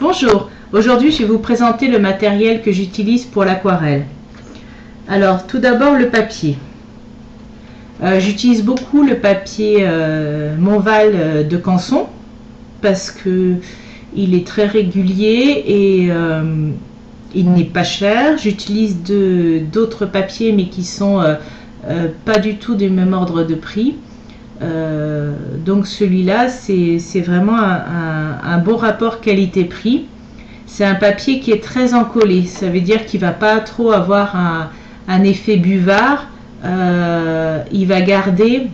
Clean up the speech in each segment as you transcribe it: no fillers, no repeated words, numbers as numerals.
Bonjour, aujourd'hui je vais vous présenter le matériel que j'utilise pour l'aquarelle. Alors tout d'abord le papier. J'utilise beaucoup le papier Montval de Canson parce que il est très régulier et il n'est pas cher. J'utilise d'autres papiers mais qui sont pas du tout du même ordre de prix. Donc celui-là c'est vraiment un bon rapport qualité-prix. C'est un papier qui est très encollé, ça veut dire qu'il va pas trop avoir un effet buvard. Il va garder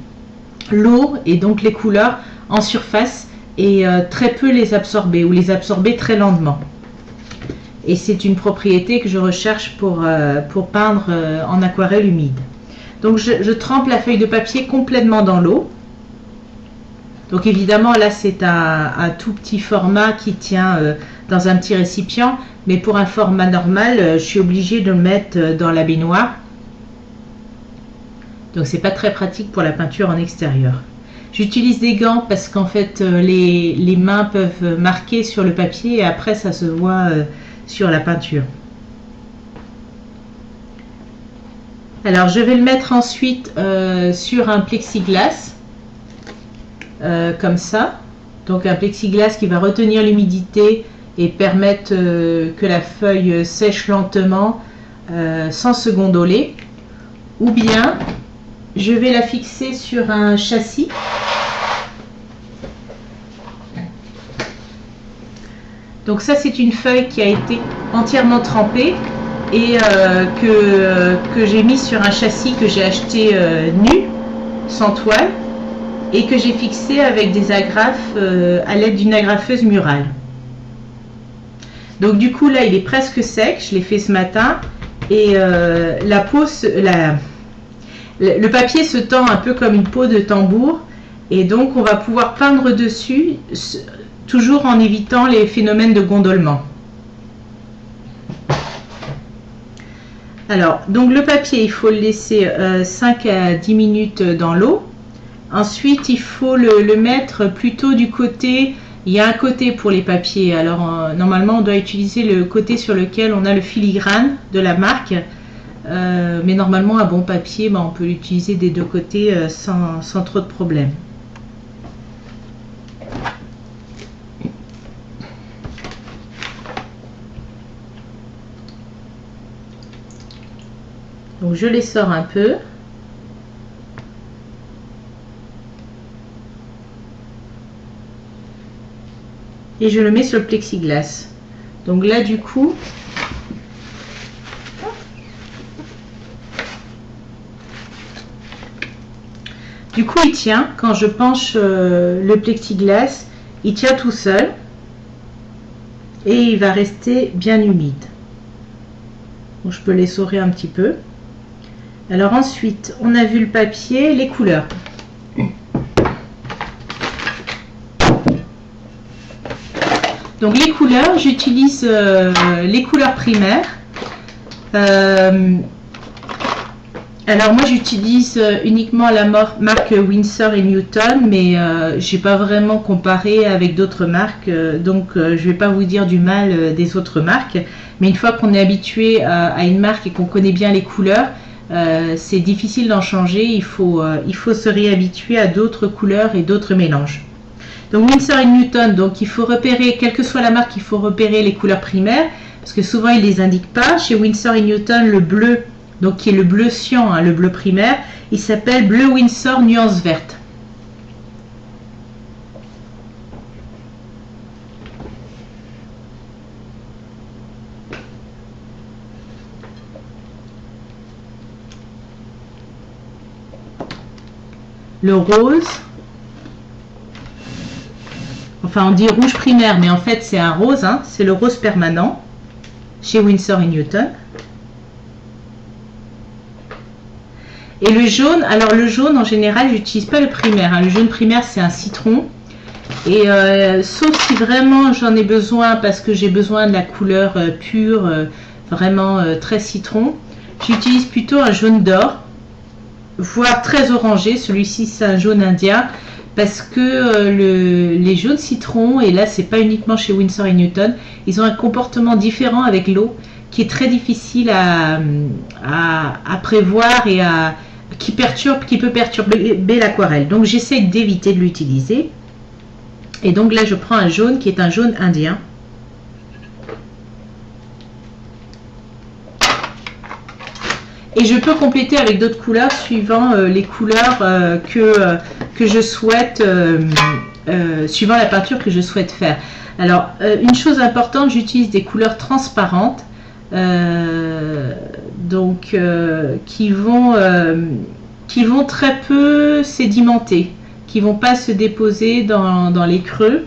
l'eau et donc les couleurs en surface et très peu les absorber ou les absorber très lentement. Et c'est une propriété que je recherche pour peindre en aquarelle humide. Donc je trempe la feuille de papier complètement dans l'eau. Donc évidemment là c'est un tout petit format qui tient dans un petit récipient, mais pour un format normal je suis obligée de le mettre dans la baignoire. Donc c'est pas très pratique pour la peinture en extérieur. J'utilise des gants parce qu'en fait les mains peuvent marquer sur le papier et après ça se voit sur la peinture. Alors je vais le mettre ensuite sur un plexiglas comme ça. Donc un plexiglas qui va retenir l'humidité et permettre que la feuille sèche lentement sans se gondoler. Ou bien je vais la fixer sur un châssis. Donc ça c'est une feuille qui a été entièrement trempée et que j'ai mis sur un châssis que j'ai acheté nu, sans toile, et que j'ai fixé avec des agrafes à l'aide d'une agrafeuse murale. Donc du coup là il est presque sec, je l'ai fait ce matin, et la peau, le papier se tend un peu comme une peau de tambour, et donc on va pouvoir peindre dessus, toujours en évitant les phénomènes de gondolement. Alors, donc le papier, il faut le laisser 5 à 10 minutes dans l'eau. Ensuite, il faut le mettre plutôt du côté, il y a un côté pour les papiers. Alors, normalement, on doit utiliser le côté sur lequel on a le filigrane de la marque. Mais normalement, un bon papier, on peut l'utiliser des deux côtés sans trop de problème. Donc je les sors un peu. Et je le mets sur le plexiglas. Donc là du coup, il tient. Quand je penche le plexiglas, il tient tout seul. Et il va rester bien humide. Donc je peux l'essorer un petit peu. Alors ensuite, on a vu le papier, les couleurs. Donc les couleurs, j'utilise les couleurs primaires. Alors moi j'utilise uniquement la marque Winsor & Newton, mais j'ai pas vraiment comparé avec d'autres marques, donc je vais pas vous dire du mal des autres marques. Mais une fois qu'on est habitué à une marque et qu'on connaît bien les couleurs, c'est difficile d'en changer. Il faut se réhabituer à d'autres couleurs et d'autres mélanges. Donc Winsor & Newton, donc il faut repérer, quelle que soit la marque, il faut repérer les couleurs primaires, parce que souvent ils les indiquent pas. Chez Winsor & Newton, le bleu, donc qui est le bleu cyan, le bleu primaire, il s'appelle bleu Winsor nuance verte. Le rose, enfin on dit rouge primaire, mais en fait c'est un rose, c'est le rose permanent chez Winsor & Newton. Et le jaune, alors le jaune en général j'utilise pas le primaire, le jaune primaire c'est un citron, et sauf si vraiment j'en ai besoin parce que j'ai besoin de la couleur pure, vraiment très citron, j'utilise plutôt un jaune d'or, voire très orangé. Celui-ci c'est un jaune indien, parce que les jaunes citrons, et là c'est pas uniquement chez Winsor & Newton, ils ont un comportement différent avec l'eau qui est très difficile à prévoir et qui peut perturber l'aquarelle. Donc j'essaie d'éviter de l'utiliser. Et donc là je prends un jaune qui est un jaune indien. Et je peux compléter avec d'autres couleurs suivant les couleurs que je souhaite, suivant la peinture que je souhaite faire. Alors, une chose importante, j'utilise des couleurs transparentes, qui vont très peu sédimenter, qui vont pas se déposer dans les creux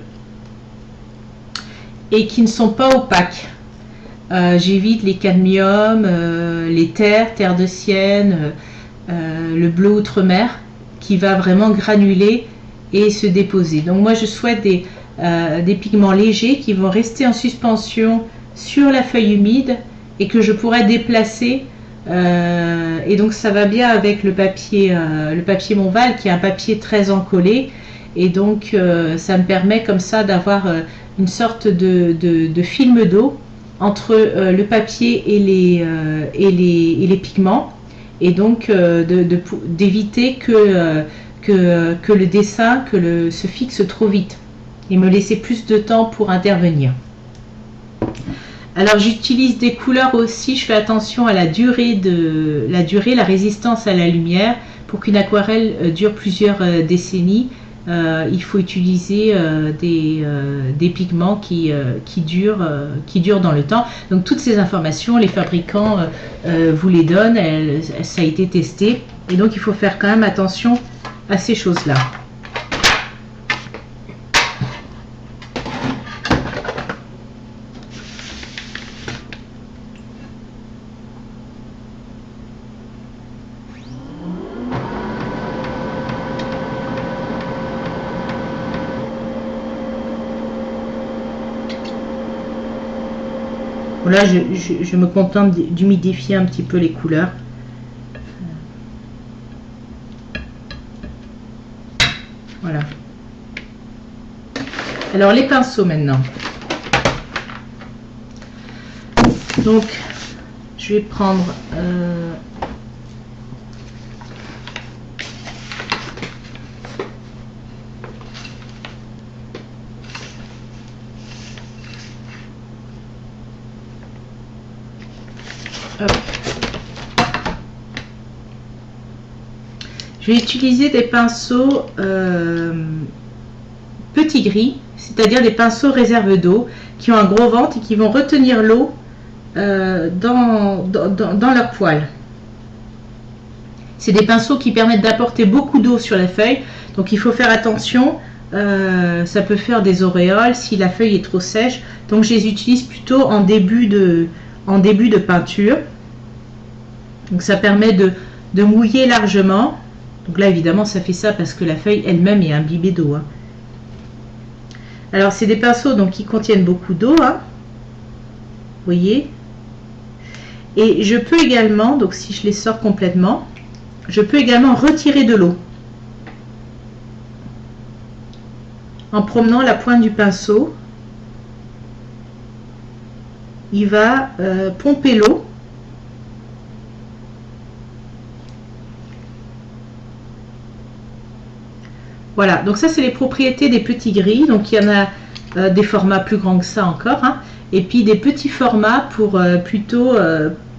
et qui ne sont pas opaques. J'évite les cadmiums, les terres de sienne, le bleu outre-mer qui va vraiment granuler et se déposer. Donc moi je souhaite des pigments légers qui vont rester en suspension sur la feuille humide et que je pourrais déplacer. Et donc ça va bien avec le papier Montval qui est un papier très encollé, et donc ça me permet comme ça d'avoir une sorte de film d'eau entre le papier et les pigments, et donc d'éviter que le dessin se fixe trop vite et me laisser plus de temps pour intervenir. Alors j'utilise des couleurs aussi, je fais attention à la durée, la résistance à la lumière. Pour qu'une aquarelle dure plusieurs décennies, il faut utiliser des pigments qui durent dans le temps. Donc toutes ces informations, les fabricants vous les donnent, ça a été testé, et donc il faut faire quand même attention à ces choses-là. Là, je me contente d'humidifier un petit peu les couleurs. Voilà. Alors, les pinceaux maintenant. Donc, je vais prendre... je vais utiliser des pinceaux petits gris, c'est-à-dire des pinceaux réserve d'eau qui ont un gros ventre et qui vont retenir l'eau dans leur poil. C'est des pinceaux qui permettent d'apporter beaucoup d'eau sur la feuille, donc il faut faire attention. Ça peut faire des auréoles si la feuille est trop sèche, donc je les utilise plutôt en début de peinture. Donc ça permet de mouiller largement. Donc là évidemment ça fait ça parce que la feuille elle-même est imbibée d'eau, hein. Alors c'est des pinceaux donc qui contiennent beaucoup d'eau, hein. Vous voyez. Et je peux également, donc si je les sors complètement, je peux également retirer de l'eau en promenant la pointe du pinceau. Il va pomper l'eau. Voilà, donc ça c'est les propriétés des petits gris. Donc il y en a des formats plus grands que ça encore, hein, et puis des petits formats pour plutôt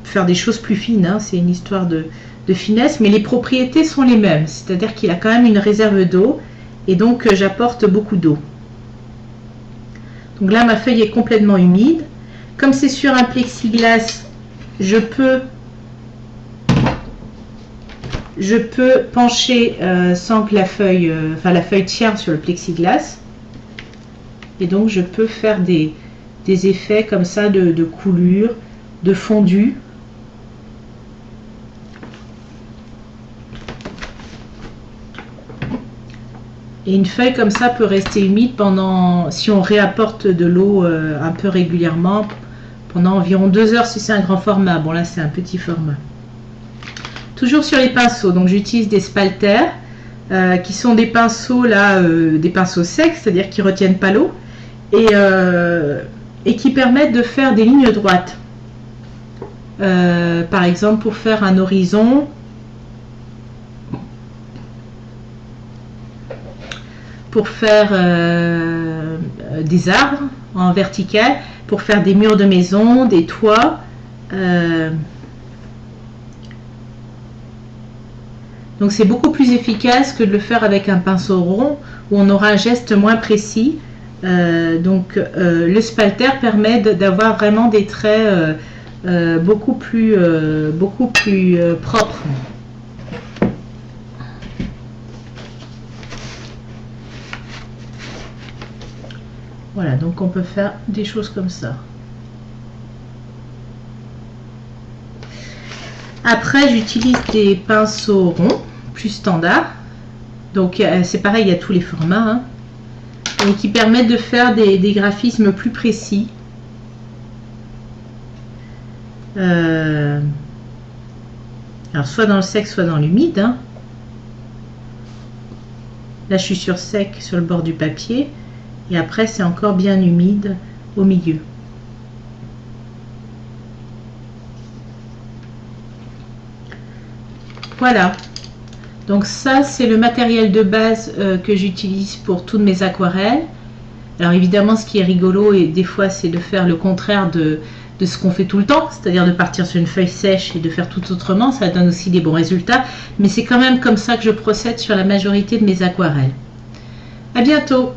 faire des choses plus fines, hein. C'est une histoire de finesse, mais les propriétés sont les mêmes, c'est-à-dire qu'il a quand même une réserve d'eau, et donc j'apporte beaucoup d'eau. Donc là ma feuille est complètement humide. Comme c'est sur un plexiglas, je peux pencher sans que la feuille tienne sur le plexiglas, et donc je peux faire des effets comme ça de coulure, de fondu. Et une feuille comme ça peut rester humide si on réapporte de l'eau un peu régulièrement, pendant environ 2 heures si c'est un grand format. Bon là c'est un petit format. Toujours sur les pinceaux, donc j'utilise des spalters. qui sont des pinceaux là, des pinceaux secs, c'est-à-dire qui retiennent pas l'eau et qui permettent de faire des lignes droites. Par exemple, pour faire un horizon, pour faire des arbres en vertical, pour faire des murs de maison, des toits. Donc c'est beaucoup plus efficace que de le faire avec un pinceau rond où on aura un geste moins précis. Le spalter permet d'avoir vraiment des traits beaucoup plus propres. Voilà, donc on peut faire des choses comme ça. Après, j'utilise des pinceaux ronds, plus standards. Donc c'est pareil, il y a tous les formats. Hein, et qui permettent de faire des graphismes plus précis. Alors soit dans le sec, soit dans l'humide. Hein. Là, je suis sur sec sur le bord du papier. Et après, c'est encore bien humide au milieu. Voilà. Donc ça, c'est le matériel de base que j'utilise pour toutes mes aquarelles. Alors évidemment, ce qui est rigolo, et des fois, c'est de faire le contraire de ce qu'on fait tout le temps, c'est-à-dire de partir sur une feuille sèche et de faire tout autrement. Ça donne aussi des bons résultats. Mais c'est quand même comme ça que je procède sur la majorité de mes aquarelles. À bientôt!